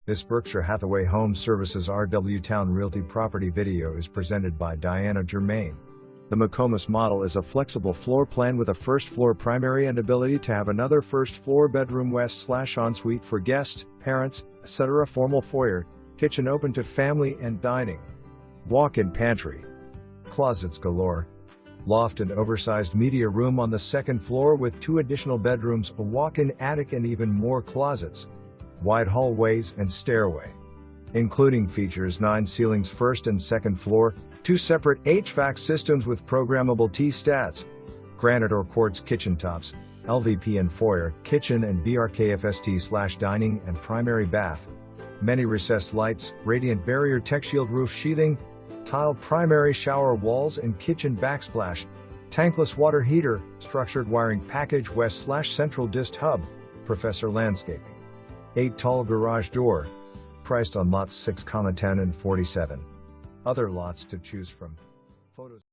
This Berkshire Hathaway Home Services RW Towne Realty property video is presented by Diana Germain. The McComas model is a flexible floor plan with a first floor primary and ability to have another first floor bedroom west/ensuite for guests, parents, etc. Formal foyer, kitchen open to family and dining. Walk-in pantry. Closets galore. Loft and oversized media room on the second floor with 2 additional bedrooms, a walk-in attic and even more closets. Wide hallways and stairway. Including features 9 ceilings first and second floor, 2 separate HVAC systems with programmable T-stats, Granite or Quartz kitchen tops, LVP and foyer, kitchen and Brkfst/dining and primary bath. Many recessed lights, Radient barrier Techshield roof sheathing, tile primary shower walls and kitchen backsplash, Tankless Water Heater, structured wiring package west/central dist hub, prof landscaping. 8 tall garage door. Priced on lots 6, 10 and 47. Other lots to choose from. Photos.